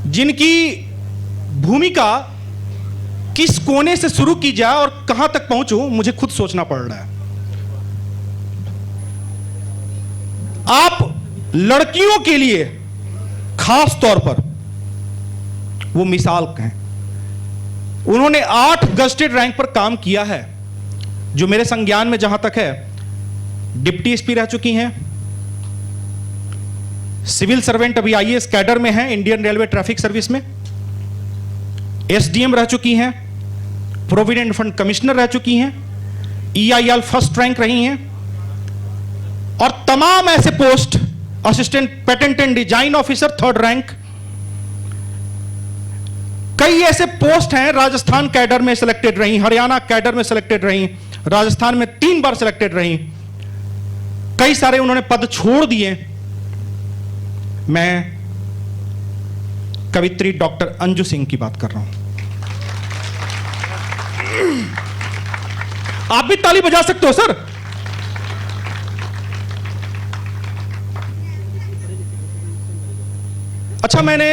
जिनकी भूमिका किस कोने से शुरू की जाए और कहां तक पहुंचूं, मुझे खुद सोचना पड़ रहा है। आप लड़कियों के लिए खास तौर पर वो मिसाल हैं। उन्होंने 8 गजेटेड रैंक पर काम किया है, जो मेरे संज्ञान में जहां तक है, डिप्टी एसपी रह चुकी हैं, सिविल सर्वेंट अभी आईएएस कैडर में हैं इंडियन रेलवे ट्रैफिक सर्विस में, एसडीएम रह चुकी हैं, प्रोविडेंट फंड कमिश्नर रह चुकी हैं, ईआईएल फर्स्ट रैंक रही हैं, और तमाम ऐसे post, assistant patent and design officer 3rd rank, कई ऐसे पोस्ट हैं, राजस्थान कैडर में सिलेक्टेड रही, हरियाणा कैडर में सिलेक्टेड रही, राजस्थान में 3 बार सिलेक्टेड रही, कई सारे उन्होंने पद छोड़ दिए। मैं कवित्री डॉक्टर अंजू सिंह की बात कर रहा हूं। आप भी ताली बजा सकते हो सर। अच्छा, मैंने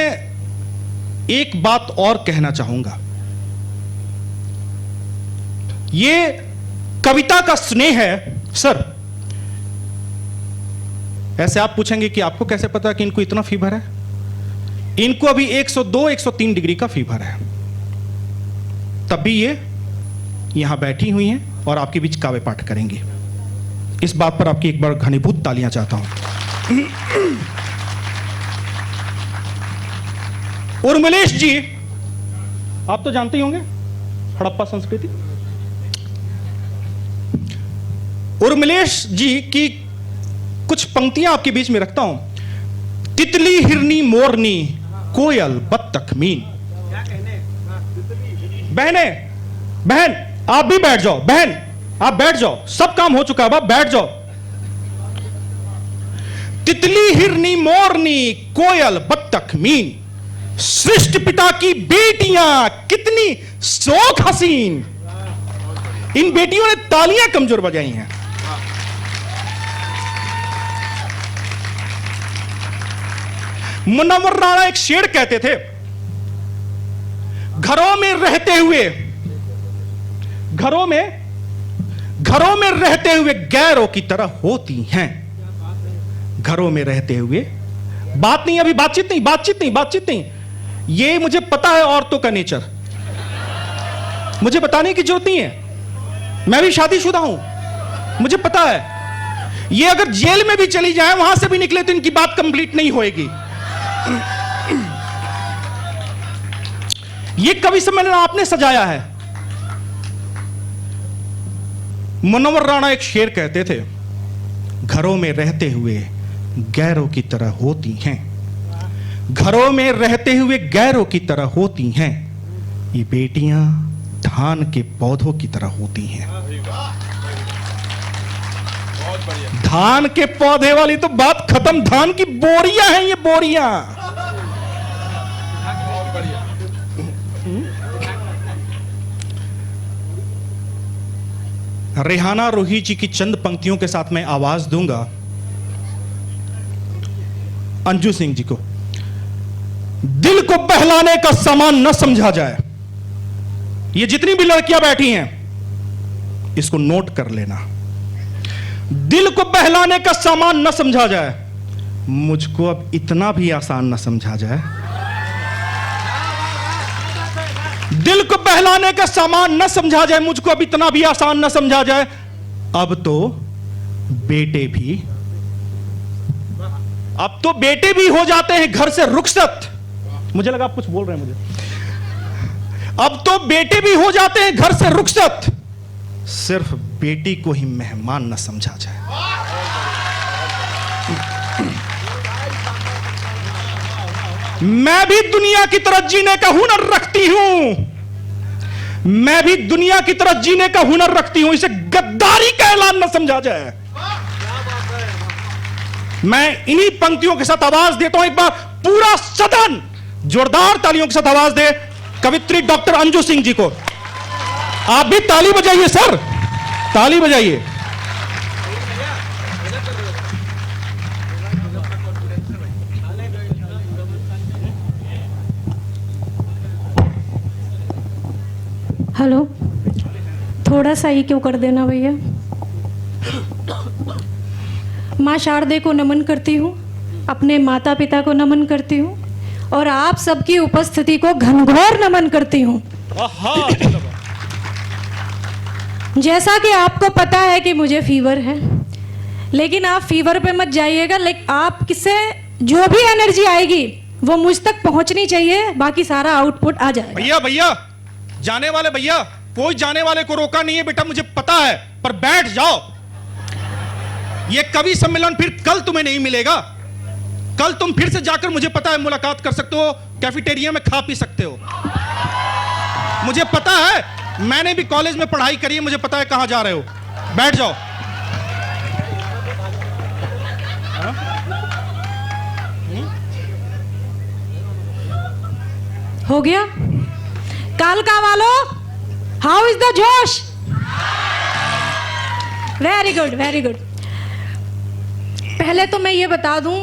एक बात और कहना चाहूंगा। ये कविता का स्नेह है सर। ऐसे आप पूछेंगे कि आपको कैसे पता कि इनको इतना फीवर है? इनको अभी 102-103 डिग्री का फीवर है, तब भी ये यहां बैठी हुई हैं और आपके बीच काव्य पाठ करेंगी। इस बात पर आपकी एक बार घनीभूत तालियां चाहता हूं। उर्मिलेश जी, आप तो जानते ही होंगे हड़प्पा संस्कृति। उर्मिलेश जी की कुछ पंक्तियां आपके बीच में रखता हूं। तितली, हिरनी, मोरनी, कोयल, बत्तख, मीन। बहने, बहन आप भी बैठ जाओ, बहन आप बैठ जाओ, सब काम हो चुका है, अब बैठ जाओ। तितली, हिरनी, मोरनी, कोयल, बत्तख, मीन, सृष्टि पिता की बेटियां कितनी शोक हसीन। इन बेटियों ने तालियां कमजोर बजाई हैं। मुनव्वर राणा एक शेर कहते थे, घरों में रहते हुए गैरों की तरह होती हैं। घरों में रहते हुए, बात नहीं, अभी बातचीत नहीं। ये मुझे पता है औरतों का नेचर, मुझे बताने की जरूरत नहीं है। मैं भी शादीशुदा हूं, मुझे पता है। ये अगर जेल में भी चली जाए, वहां से भी निकले तो इनकी बात कंप्लीट नहीं होएगी। ये कवि सम्मेलन आपने सजाया है। मुनव्वर राणा एक शेर कहते थे, घरों में रहते हुए गैरों की तरह होती हैं। घरों में रहते हुए गैरों की तरह होती हैं। ये बेटियां धान के पौधों की तरह होती हैं। धान के पौधे वाली तो बात खत्म, धान की बोरियां हैं ये बोरियां। रेहाना रोही जी की चंद पंक्तियों के साथ मैं आवाज दूंगा अंजू सिंह जी को। दिल को बहलाने का सामान न समझा जाए। ये जितनी भी लड़कियां बैठी हैं, इसको नोट कर लेना। दिल को बहलाने का सामान न समझा जाए, मुझको अब इतना भी आसान न समझा जाए। दिल को बहलाने का सामान न समझा जाए, मुझको अब इतना भी आसान न समझा जाए। अब तो बेटे भी हो जाते हैं घर से रुखसत। मुझे लगा आप कुछ बोल रहे हैं मुझे। अब तो बेटे भी हो जाते हैं घर से रुखसत, सिर्फ बेटी को ही मेहमान न समझा जाए। मैं भी दुनिया की तरह जीने का हुनर रखती हूं। इसे गद्दारी का ऐलान न समझा जाए। मैं इन्हीं पंक्तियों के साथ आवाज देता हूं। एक बार पूरा सदन जोरदार तालियों के साथ आवाज दे कवित्री डॉक्टर अंजू सिंह जी को। आप भी ताली बजाइए सर, ताली बजाइए। हेलो, थोड़ा सा ही क्यों कर देना भैया। माँ शारदे को नमन करती हूँ, अपने माता पिता को नमन करती हूँ और आप सबकी उपस्थिति को घनघोर नमन करती हूँ। जैसा कि आपको पता है कि मुझे फीवर है, लेकिन आप फीवर पे मत जाइएगा। लेकिन आप किससे जो भी एनर्जी आएगी वो मुझ तक पहुंचनी चाहिए, बाकी सारा आउटपुट आ जाएगा। भैया भैया, जाने वाले भैया, कोई जाने वाले को रोका नहीं है बेटा, मुझे पता है, पर बैठ जाओ। ये कवि सम्मेलन फिर कल तुम्हें नहीं मिलेगा। कल तुम फिर से जाकर, मुझे पता है, मुलाकात कर सकते हो, कैफेटेरिया में खा पी सकते हो। मुझे पता है, मैंने भी कॉलेज में पढ़ाई करी है, मुझे पता है कहां जा रहे हो। बैठ जाओ। हो गया? कालका वालों, हाउ इज द जोश? Very good, very good. पहले तो मैं ये बता दूं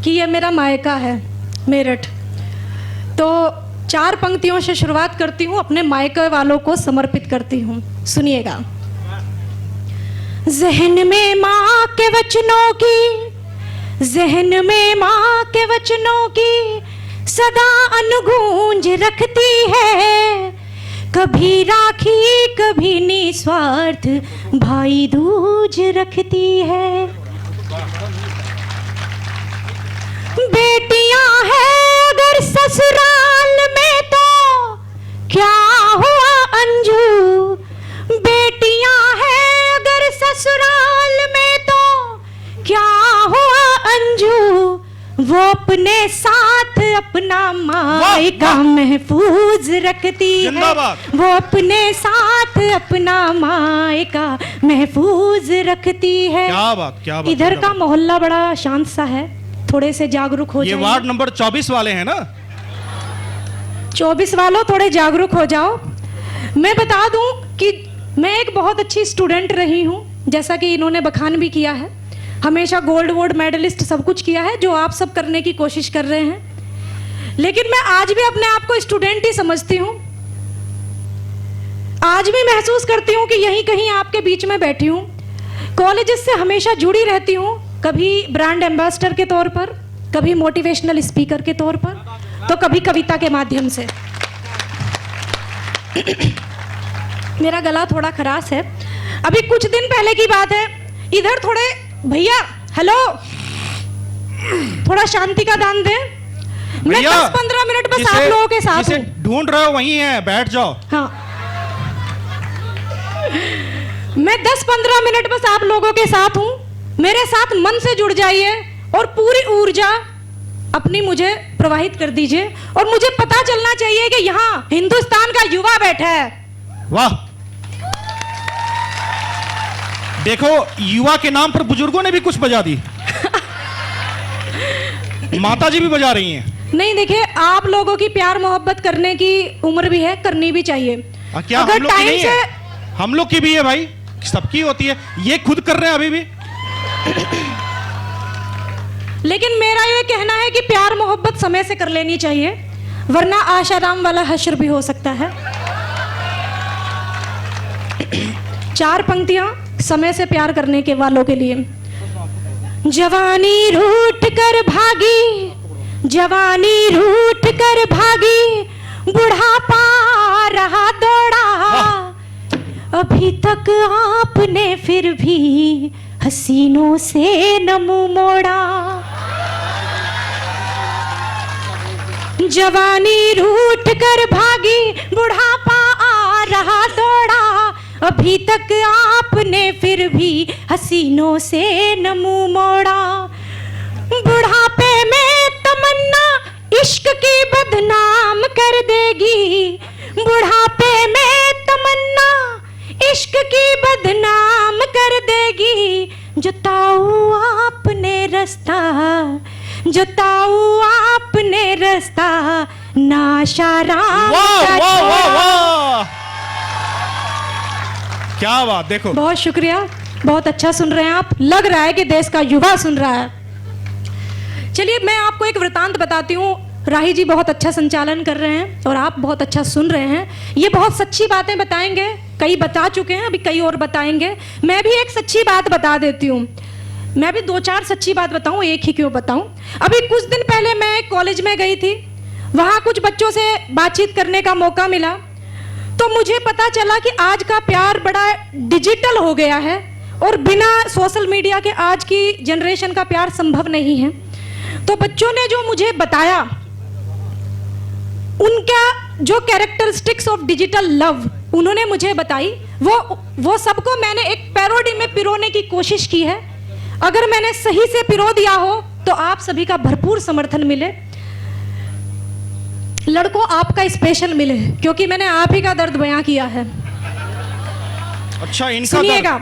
कि ये मेरा मायका है, मेरठ। तो 4 पंक्तियों से शुरुआत करती हूँ, अपने मायके वालों को समर्पित करती हूँ। सुनिएगा। ज़हन में माँ के वचनों की, ज़हन में माँ के वचनों की सदा अनुगूंज रखती है। कभी राखी कभी निस्वार्थ भाई दूज रखती है। बेटियां हैं अगर ससुराल में तो क्या हुआ अंजू, बेटियां हैं अगर ससुराल में तो क्या हुआ अंजू। वो अपने साथ अपना मायका महफूज रखती है। वो अपने साथ अपना मायका महफूज रखती है। क्या बात, क्या बात। इधर का मोहल्ला बड़ा शांत सा है, थोड़े से जागरूक हो जाओ। ये वार्ड नंबर 24 वाले हैं ना? 24 वालों, थोड़े जागरूक हो जाओ। मैं बता दूं कि मैं एक बहुत अच्छी स्टूडेंट रही हूं, जैसा कि इन्होंने बखान भी किया है। हमेशा गोल्ड वोल्ड मेडलिस्ट सब कुछ किया है, जो आप सब करने की कोशिश कर रहे हैं। लेकिन मैं आज भी अपने आप को स्टूडेंट ही समझती हूँ। आज भी महसूस करती हूँ कि यहीं कहीं आपके बीच में बैठी हूँ। कॉलेजेस से हमेशा जुड़ी रहती हूँ, कभी ब्रांड एम्बेसडर के तौर पर, कभी मोटिवेशनल स्पीकर के तौर पर, तो कभी कविता के माध्यम से। मेरा गला थोड़ा खराश है। अभी कुछ दिन पहले की बात है, इधर थोड़े भैया, हेलो, थोड़ा शांति का दान दें। मैं 10-15 मिनट बस आप लोगों के साथ हूं। ढूंढ रहे हो वही है, बैठ जाओ। हाँ, मैं 10-15 मिनट बस आप लोगों के साथ हूं। मेरे साथ मन से जुड़ जाइए और पूरी ऊर्जा अपनी मुझे प्रवाहित कर दीजिए। और मुझे पता चलना चाहिए कि यहाँ हिंदुस्तान का युवा बैठा है। वाह, देखो, युवा के नाम पर बुजुर्गों ने भी कुछ बजा दी। माता जी भी बजा रही हैं। नहीं, देखिए, आप लोगों की प्यार मोहब्बत करने की उम्र भी है, करनी भी चाहिए। क्या अगर हम लोग की नहीं है? हम लोग की भी है भाई, सबकी होती है। ये खुद कर रहे हैं अभी भी। लेकिन मेरा ये कहना है कि प्यार मोहब्बत समय से कर लेनी चाहिए, वरना आशाराम वाला हश्र भी हो सकता है। 4 पंक्तियां समय से प्यार करने के वालों के लिए। जवानी रूठ कर भागी, जवानी रूठ कर भागी, बुढ़ापा रहा दौड़ा। अभी तक आपने फिर भी हसीनों से न मुंह मोड़ा। जवानी रूठ कर भागी, बुढ़ापा आ रहा दौड़ा। अभी तक आपने फिर भी हसीनों से न मुंह मोड़ा। बुढ़ापे में तमन्ना इश्क की बदनाम कर देगी। बुढ़ापे में तमन्ना इश्क की बदनाम कर देगी। जताओ आपने रास्ता, जताओ आपने रास्ता, नाशाराम का छोड़ा। क्या बात, देखो। बहुत शुक्रिया, बहुत अच्छा सुन रहे हैं आप। लग रहा है कि देश का युवा सुन रहा है। चलिए, मैं आपको एक वृतांत बताती हूँ। राही जी बहुत अच्छा संचालन कर रहे हैं और आप बहुत अच्छा सुन रहे हैं। ये बहुत सच्ची बातें बताएंगे, कई बता चुके हैं, अभी कई और बताएंगे। मैं भी एक सच्ची बात बता देती हूँ। मैं भी 2-4 सच्ची बात बताऊँ, एक ही क्यों बताऊँ। अभी कुछ दिन पहले मैं कॉलेज में गई थी, वहाँ कुछ बच्चों से बातचीत करने का मौका मिला, तो मुझे पता चला कि आज का प्यार बड़ा डिजिटल हो गया है और बिना सोशल मीडिया के आज की जनरेशन का प्यार संभव नहीं है। तो बच्चों ने जो मुझे बताया, उनका जो कैरेक्टरिस्टिक्स ऑफ डिजिटल लव उन्होंने मुझे बताई, वो सबको मैंने एक पैरोडी में पिरोने की कोशिश की है। अगर मैंने सही से पिरो दिया हो तो आप सभी का भरपूर समर्थन मिले, लड़कों आपका स्पेशल मिले, क्योंकि मैंने आप ही का दर्द बयां किया है। अच्छा, इनका सुनिएगा।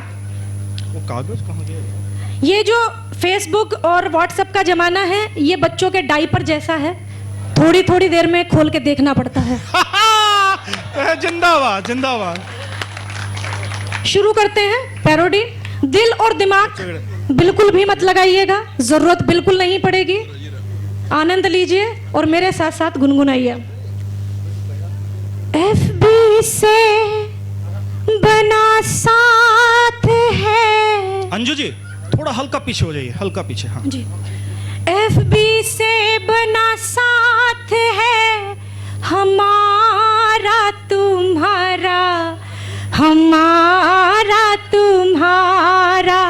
वो कागज कहाँ गया? ये जो फेसबुक और व्हाट्सएप का जमाना है, ये बच्चों के डायपर जैसा है, थोड़ी थोड़ी देर में खोल के देखना पड़ता है। जिंदाबाद जिंदाबाद। शुरू करते हैं पैरोडी। दिल और दिमाग बिल्कुल भी मत लगाइएगा, जरूरत बिल्कुल नहीं पड़ेगी। आनंद लीजिए और मेरे साथ साथ गुनगुनाइए। FB से बना साथ है। अंजू जी थोड़ा हल्का पीछे हो जाइए, हल्का पीछे। हाँ जी। FB से बना साथ है हमारा तुम्हारा, हमारा तुम्हारा।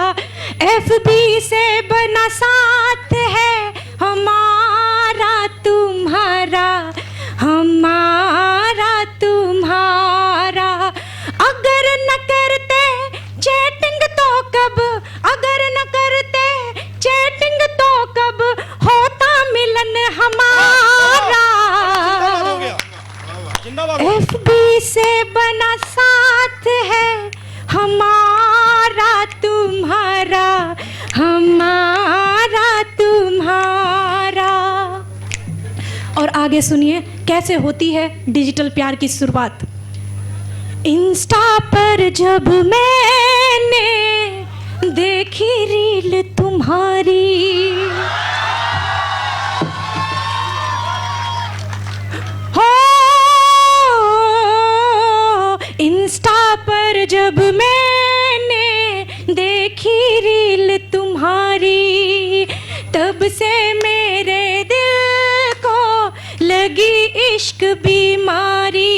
FB से बना साथ है हमारा तुम्हारा, हमारा तुम्हारा। अगर न करते चैटिंग तो कब, अगर न करते चैटिंग तो कब होता मिलन हमारा। FB से बना साथ है हमारा तुम्हारा, हमारा तुम्हारा। और आगे सुनिए कैसे होती है डिजिटल प्यार की शुरुआत। इंस्टा पर जब मैंने देखी रील तुम्हारी, हो इंस्टा पर जब मैंने देखी रील तुम्हारी, तब से मेरे दिल को लगी इश्क बीमारी,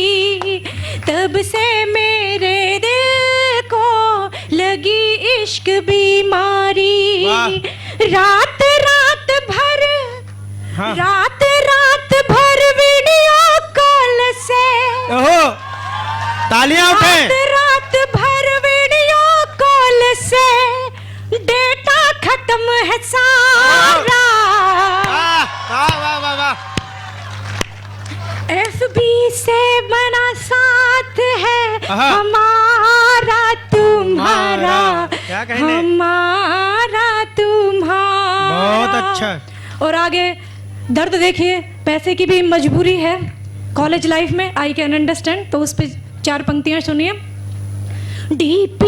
तब से मेरे दिल को लगी इश्क बीमारी। रात रात भर, हाँ। रात रात भर वीडियो कॉल से, ओहो, तालियां उठें। रात रात भर वीडियो कॉल से डेटा खत्म है सारा। वाह वाह वाह वाह। FB से बना साथ है आहा। हमारा तुम्हारा, क्या कहने? हमारा तुम्हारा। बहुत अच्छा। और आगे दर्द देखिए, पैसे की भी मजबूरी है कॉलेज लाइफ में, आई कैन अंडरस्टैंड। तो उस पे 4 पंक्तियां सुनिए। DP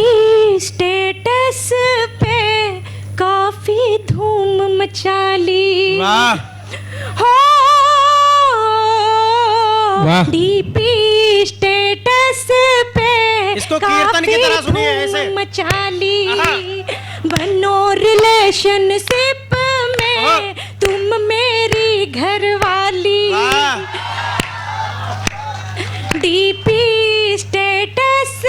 स्टेटस पे काफी धूम मचा ली, वाह हो वाह। DP स्टेटस पे इसको कीर्तन की तरह सुनिए ऐसे। धूम मचा ली, आहा। बनो रिलेशनशिप में तुम मेरी घरवाली। वाह। DP स्टेटस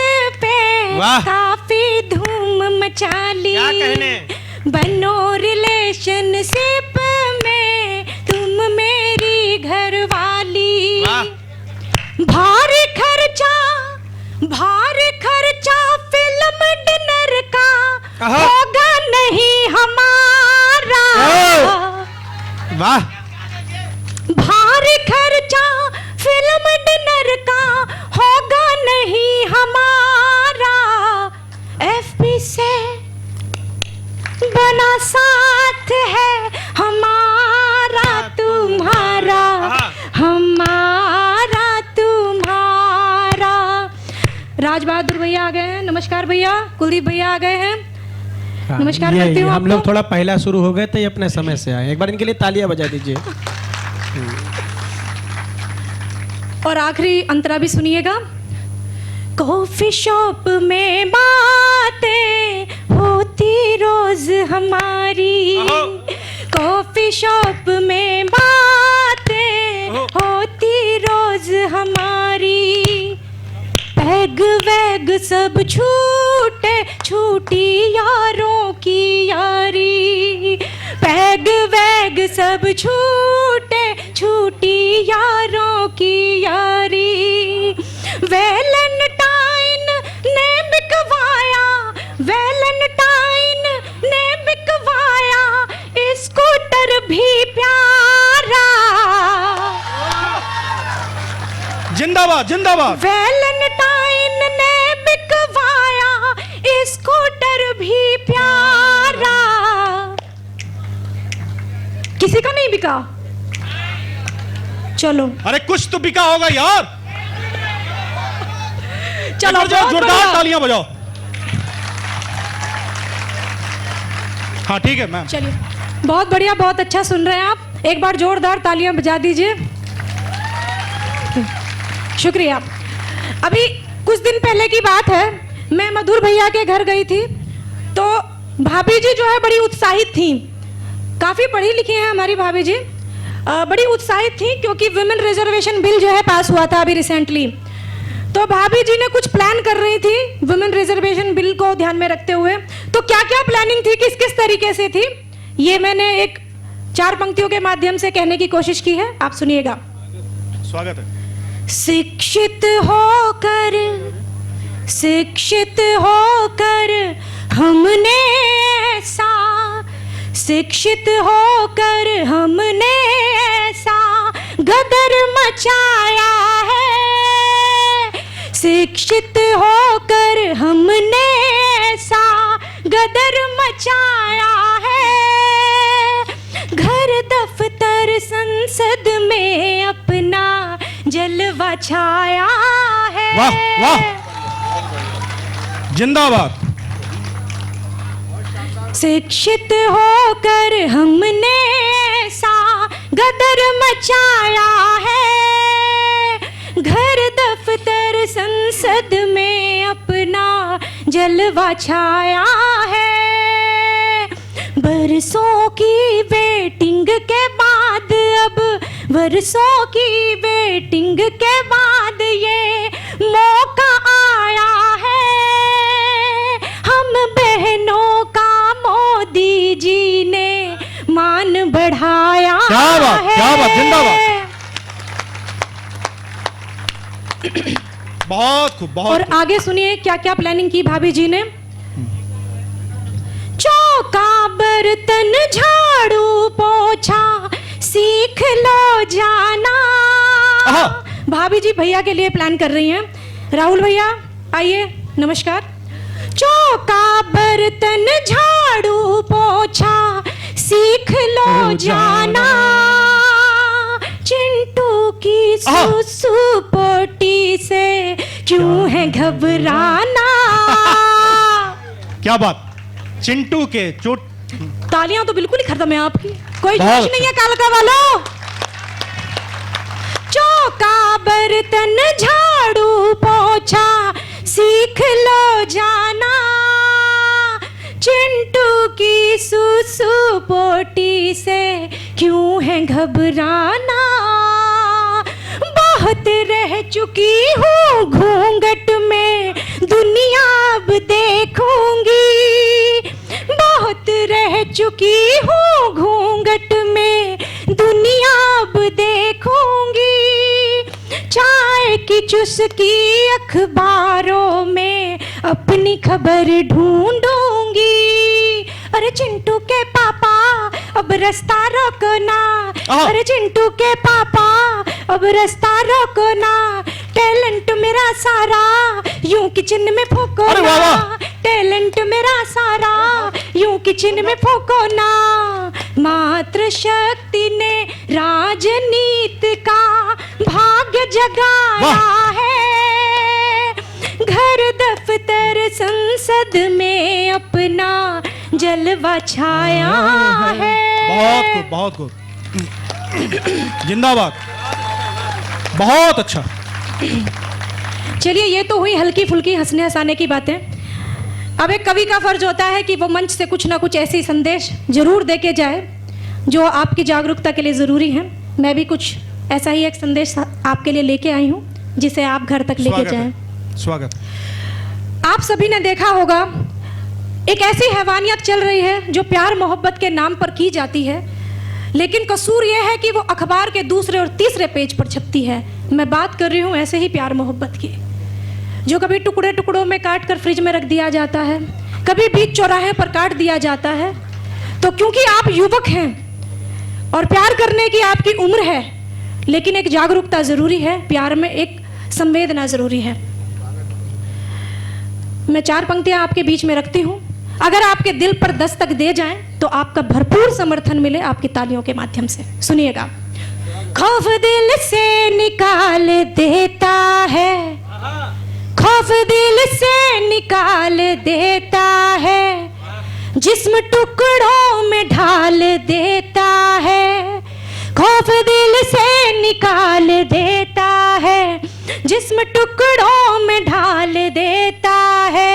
पे वाह। काफी धूम मचा ली, क्या कहने? बनो रिलेशनशिप में तुम मेरी घरवाली। वाह। भारी खर्चा, भारी खर्चा फिल्म डिनर का आहा। होगा नहीं हमारा। वाह। भारी खर्चा फिल्म डिनर का होगा नहीं हमारा। FB से बना साथ है हमारा तुम्हारा, हमारा तुम्हारा। राज बहादुर भैया आ गए हैं, नमस्कार भैया। कुलदीप भैया आ गए हैं, हाँ, नमस्कार ये करती हूँ हम आपको। लोग थोड़ा पहला शुरू हो गए थे, ये अपने समय से आए। एक बार इनके लिए तालियां बजा दीजिए। और आखिरी अंतरा भी सुनिएगा। कॉफी शॉप में बातें होती रोज हमारी, कॉफी शॉप में बातें होती रोज हमारी, पैग वैग सब छूटे छूटी यारों की यारी, पैग वैग सब छूटे छूटी यारों की यारी, वैलेंटाइन ने बिकवाया, वैलेंटाइन ने बिकवाया स्कूटर भी प्यारा, जिंदाबाद जिंदाबाद। वैलेंटाइन ने बिकवाया स्कूटर भी प्यारा। किसी का नहीं बिका? चलो अरे कुछ तो बिका होगा यार। चलो बजाओ, जोरदार तालियां बजाओ। हाँ ठीक है मैम। चलिए बहुत बढ़िया, बहुत अच्छा सुन रहे हैं आप। एक बार जोरदार तालियां बजा दीजिए। शुक्रिया। अभी कुछ दिन पहले की बात है, मैं मधुर भैया के घर गई थी, तो भाभी जी जो है बड़ी उत्साहित थी। काफ़ी पढ़ी लिखी हैं हमारी भाभी जी, बड़ी उत्साहित थी क्योंकि वुमेन रिजर्वेशन बिल जो है पास हुआ था अभी रिसेंटली। तो भाभी जी ने कुछ प्लान कर रही थी वुमेन रिजर्वेशन बिल को ध्यान में रखते हुए। तो क्या क्या प्लानिंग थी, किस किस तरीके से थी, ये मैंने एक 4 पंक्तियों के माध्यम से कहने की कोशिश की है, आप सुनिएगा। स्वागत है। शिक्षित होकर हमने ऐसा, शिक्षित होकर हमने ऐसा गदर मचाया है, शिक्षित होकर हमने ऐसा गदर मचाया है, घर दफ्तर संसद में अपना जलवा छाया है। वाह वाह, जिंदाबाद। शिक्षित होकर हमने ऐसा गदर मचाया है, घर दफ्तर संसद में अपना जलवा छाया है, बरसों की वेटिंग के बाद, अब बरसों की वेटिंग के बाद ये मौका आया है, हम बहनों का मोदी जी ने मान बढ़ाया। क्या बात, जिंदाबाद। बहुत खूब, बहुत और खूब। आगे सुनिए क्या क्या प्लानिंग की भाभी जी ने। चौका बर्तन झाड़ू पोछा सीख लो जाना। भाभी जी भैया के लिए प्लान कर रही हैं। राहुल भैया आइए, नमस्कार। चौका बर्तन झाड़ू पोछा सीख लो जाना, चिंटू की सुसु पोटी से क्यों है घबराना। क्या बात, चिंटू के चोट। तालियां तो बिल्कुल ही खत्म है आपकी, कोई बहुत जोश नहीं है कालका वालों। चौका बर्तन झाड़ू पोछा सीख लो जाना, चिंटू की सुसु पोटी से क्यों है घबराना। बहुत रह चुकी हूँ घूंघट में दुनिया अब देखूंगी, बहुत रह चुकी हूँ घूंघट में दुनिया अब देखूंगी, चाय की चुस्की अखबारों में अपनी खबर ढूंढूंगी। अरे चिंटू के पापा अब रास्ता रोको ना, अरे चिंटू के पापा अब रास्ता रोको ना, टैलेंट मेरा सारा यूं किचन में फूको ना, टैलेंट मेरा सारा यूं किचन में फूको ना। मातृ शक्ति ने राजनीति का भाग्य जगाया है, घर दफ्तर संसद में अपना जलवा छाया है। बहुत खूब, बहुत खूब, जिंदाबाद। बहुत अच्छा। चलिए, ये तो हुई हल्की फुल्की हंसने हंसाने की बातें। अब एक कवि का फर्ज होता है कि वो मंच से कुछ ना कुछ ऐसी संदेश जरूर दे के जाए जो आपकी जागरूकता के लिए ज़रूरी है। मैं भी कुछ ऐसा ही एक संदेश आपके लिए लेके आई हूँ जिसे आप घर तक लेके जाएं। स्वागत। आप सभी ने देखा होगा, एक ऐसी हैवानियत चल रही है जो प्यार मोहब्बत के नाम पर की जाती है, लेकिन कसूर यह है कि वो अखबार के दूसरे और तीसरे पेज पर छपती है। मैं बात कर रही हूँ ऐसे ही प्यार मोहब्बत की, जो कभी टुकड़े टुकड़ों में काट कर फ्रिज में रख दिया जाता है, कभी बीच चौराहे पर काट दिया जाता है। तो क्योंकि आप युवक हैं और प्यार करने की आपकी उम्र है, लेकिन एक जागरूकता जरूरी है, प्यार में एक संवेदना जरूरी है। मैं 4 पंक्तियां आपके बीच में रखती हूं, अगर आपके दिल पर दस्तक दे जाएं तो आपका भरपूर समर्थन मिले आपकी तालियों के माध्यम से। सुनिएगा। खौफ दिल से निकाल देता है, खौफ दिल से निकाल देता है, जिस्म टुकड़ों में ढाल देता है। खौफ दिल से निकाल देता है, जिस्म टुकड़ों में ढाल देता है।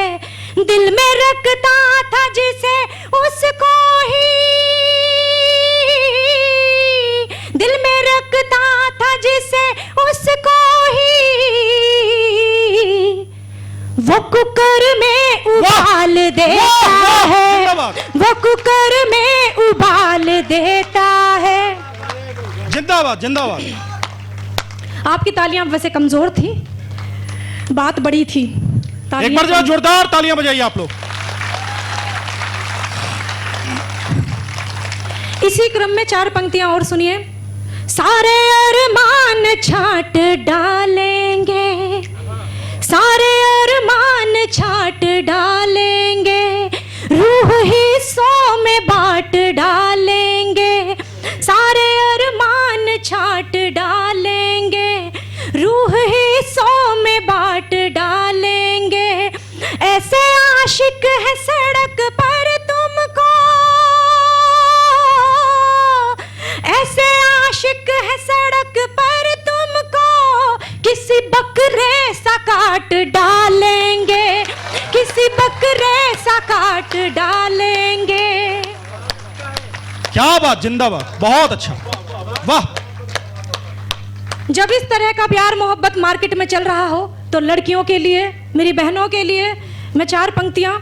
दिल में रखता था जिसे उसको ही, दिल में रखता था जिसे उसको ही, वो कुकर में उबाल देता है, वो कुकर में उबाल देता है। जिंदाबाद जिंदाबाद। आपकी तालियां वैसे कमजोर थी, बात बड़ी थी। एक बार जरा जोरदार तालियां बजाइए आप लोग। इसी क्रम में 4 पंक्तियां और सुनिए। सारे अरमान छाट डालेंगे, सारे अरमान छाट डालेंगे, रूह हिस्सों में बांट डालेंगे। सारे अरमान छाट डालेंगे, रूह हिस्सों में बांट डालेंगे। ऐसे आशिक है सड़क पर तुमको, ऐसे आशिक है सड़क पर तुमको, किसी बकरे सा काट डालेंगे, किसी बकरे सा काट डालेंगे। क्या बात, जिंदाबाद, बहुत अच्छा, वाह। जब इस तरह का प्यार मोहब्बत मार्केट में चल रहा हो तो लड़कियों के लिए, मेरी बहनों के लिए मैं 4 पंक्तियां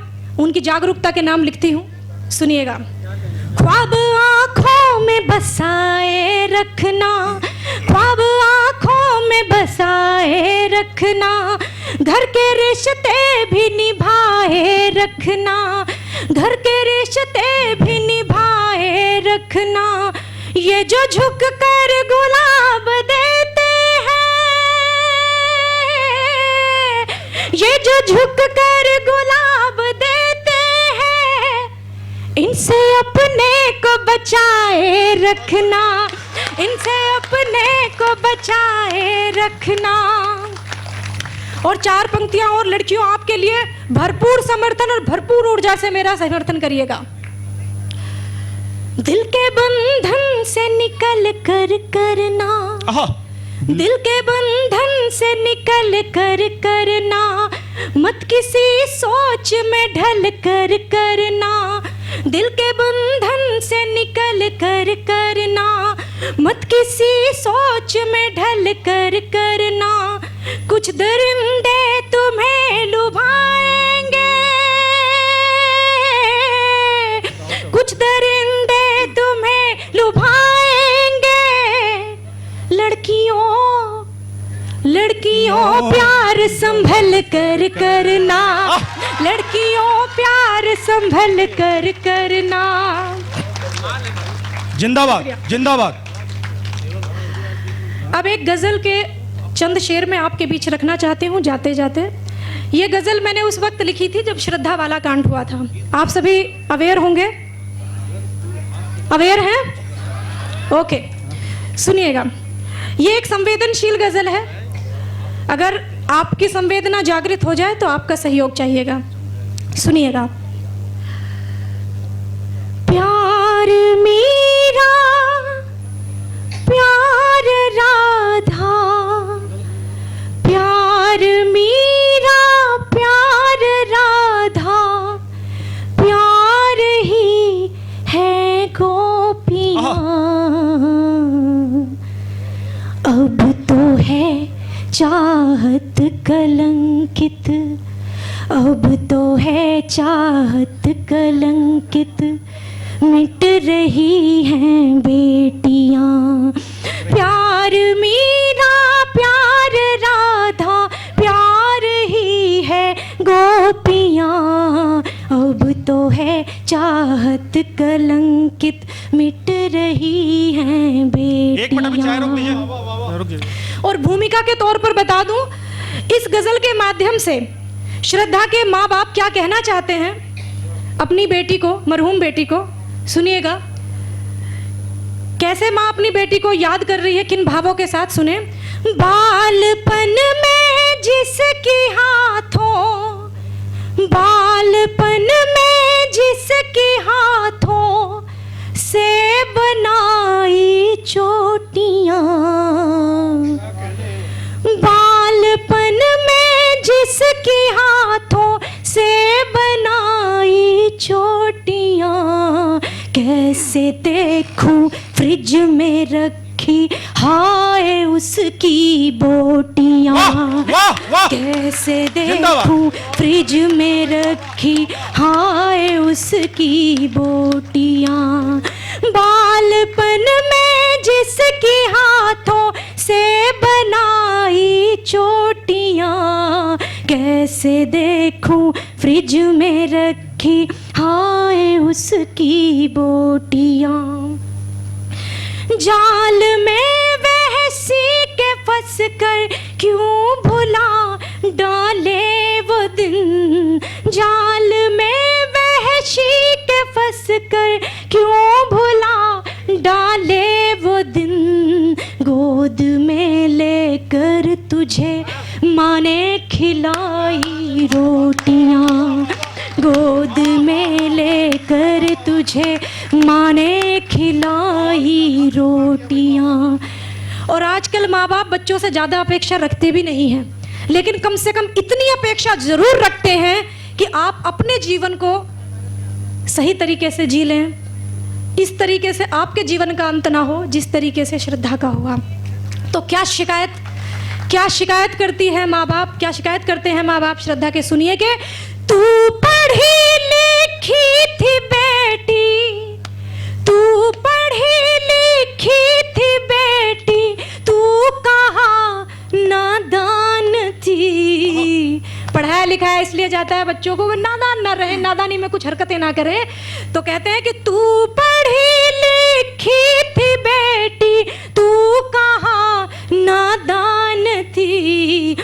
उनकी जागरूकता के नाम लिखती हूँ। सुनिएगा। ख्वाब आँखों में बसाए रखना, ख्वाब आँखों में बसाए रखना, घर के रिश्ते भी निभाए रखना, घर के रिश्ते भी निभाए रखना। ये जो झुक कर गुलाब देते हैं, ये जो झुक कर गुलाब देते हैं, इनसे अपने को बचाए रखना, इनसे अपने को बचाए रखना। और 4 पंक्तियां और लड़कियों आपके लिए, भरपूर समर्थन और भरपूर ऊर्जा से मेरा समर्थन करिएगा। दिल के बंधन से निकल कर करना, दिल के बंधन से निकल कर करना, मत किसी सोच में ढल कर करना। दिल के बंधन से निकल कर करना, मत किसी सोच में ढल कर करना। कुछ दरिंदे तुम्हें लुभाएंगे, कुछ दरिंदे तुम्हें लुभाएंगे। लड़कियों लड़कियों प्यार संभल कर करना, लड़कियों प्यार संभल कर करना। जिंदाबाद जिंदाबाद। अब एक गजल के चंद शेर में आपके बीच रखना चाहती हूँ जाते जाते। ये गजल मैंने उस वक्त लिखी थी जब श्रद्धा वाला कांड हुआ था। आप सभी अवेयर होंगे, अवेयर हैं? ओके, सुनिएगा। ये एक संवेदनशील गजल है। अगर आपकी संवेदना जागृत हो जाए तो आपका सहयोग चाहिएगा। सुनिएगा। प्यार मीरा, प्यार राधा, चाहत कलंकित, अब तो है चाहत कलंकित, मिट रही हैं बेटियां। प्यार मीरा प्यार राधा प्यार ही है गोपियां, अब तो है चाहत कलंकित, मिट रही हैं बेटियां। एक मिनट अभी चाय रोक दीजिए, रुक जाइए। और भूमिका के तौर पर बता दूं, इस गजल के माध्यम से श्रद्धा के माँ बाप क्या कहना चाहते हैं अपनी बेटी को, मरहूम बेटी को। सुनिएगा कैसे माँ अपनी बेटी को याद कर रही है, किन भावों के साथ, सुने। बालपन में जिसके हाथों, बालपन में जिसके हाथों से बनाई चोटियां, बालपन में जिसके हाथों से बनाई चोटियां, कैसे देखूं फ्रिज में रखी हाय उसकी बोटियां। वाह वाह, कैसे देखूं फ्रिज में रखी हाय उसकी बोटियां। बालपन में जिसके हाथों से बनाई चोटियां, कैसे देखूं फ्रिज में रखी हाय उसकी बोटियां। जाल में वहसी के फंस कर क्यों भुला डाले वो दिन, जाल में वहशी के फंस कर क्यों भुला डाले वो दिन, गोद में लेकर तुझे माँ ने खिलाई रोटियां, गोद में लेकर तुझे माँ ने खिलाई रोटियां। और आजकल माँ बाप बच्चों से ज़्यादा अपेक्षा रखते भी नहीं हैं, लेकिन कम से कम इतनी अपेक्षा ज़रूर रखते हैं कि आप अपने जीवन को सही तरीके से जी लें, इस तरीके से आपके जीवन का अंत ना हो जिस तरीके से श्रद्धा का हुआ। तो क्या शिकायत करती है माँ बाप, क्या शिकायत करते हैं माँ बाप श्रद्धा के, सुनिए कि तू पढ़ी लिखी थी बेटी, तू पढ़ी लिखी थी बेटी, तू कहाँ नादान थी। पढ़ाया लिखाया इसलिए जाता है बच्चों को नादान ना रहे, नादानी में कुछ हरकतें ना करे, तो कहते हैं कि तू पढ़ी लिखी थी बेटी, तू कहाँ नादान थी।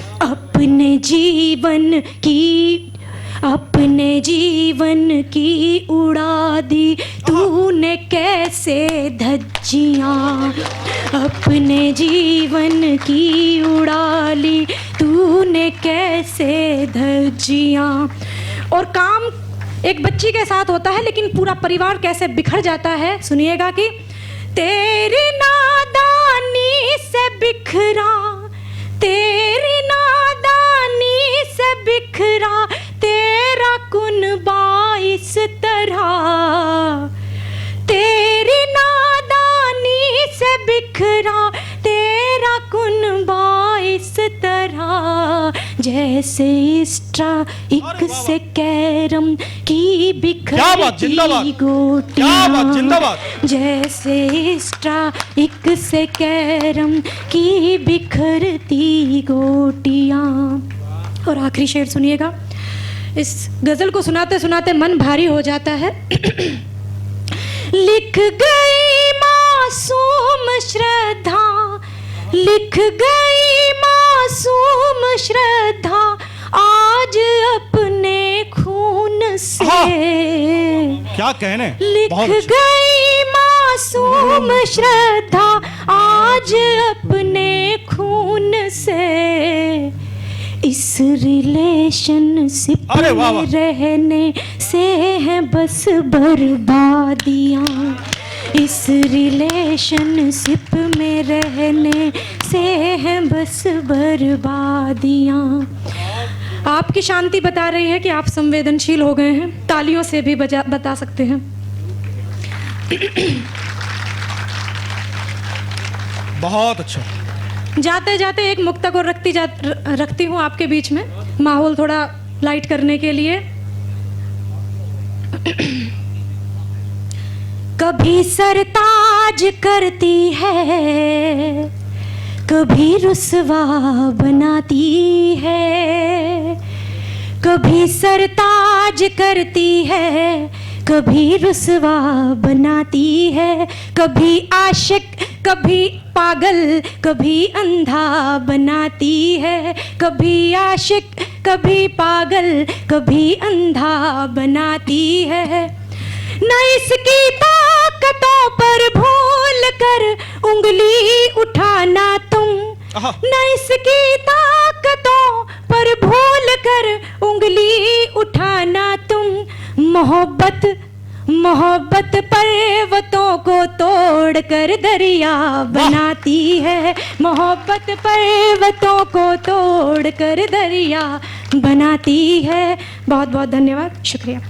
अपने जीवन की उड़ा दी तूने कैसे धज्जियाँ, अपने जीवन की उड़ा ली तूने कैसे धज्जियाँ। और काम एक बच्ची के साथ होता है, लेकिन पूरा परिवार कैसे बिखर जाता है, सुनिएगा कि तेरी नादानी से बिखरा, तेरी नादानी से बिखरा तेरा कुनबा इस तरह, तेरी नादानी से बिखरा तेरा कुनबा इस तरह, जैसे स्ट्राइक से कैरम की बिखरती गोटियां, जैसे स्ट्राइक से कैरम की बिखरती गोटियां। और आखिरी शेर सुनिएगा, इस गजल को सुनाते सुनाते मन भारी हो जाता है। लिख गई मासूम श्रद्धा, लिख गई मासूम श्रद्धा आज अपने खून से, क्या कहने, लिख गई मासूम श्रद्धा आज अपने खून से, इस रिलेशनशिप में रहने से है बस बर्बादियाँ, इस रिलेशनशिप में रहने से है बस बर्बादियाँ। आपकी शांति बता रही है कि आप संवेदनशील हो गए हैं, तालियों से भी बता सकते हैं। बहुत अच्छा, जाते जाते एक मुक्तक और रखती हूँ आपके बीच में, माहौल थोड़ा लाइट करने के लिए। कभी सरताज करती है, कभी रुसवा बनाती है। कभी सरताज करती है, कभी रुसवा बनाती है। कभी आशिक कभी पागल कभी अंधा बनाती है। कभी आशिक कभी पागल कभी अंधा बनाती है। न इसकी ताकतों पर भूल कर उंगली उठाना तुम, न इसकी ताकतों पर भूल कर उंगली उठाना तुम। मोहब्बत पर्वतों को तोड़ कर दरिया बनाती है। मोहब्बत पर्वतों को तोड़ कर दरिया बनाती है। बहुत बहुत धन्यवाद, शुक्रिया।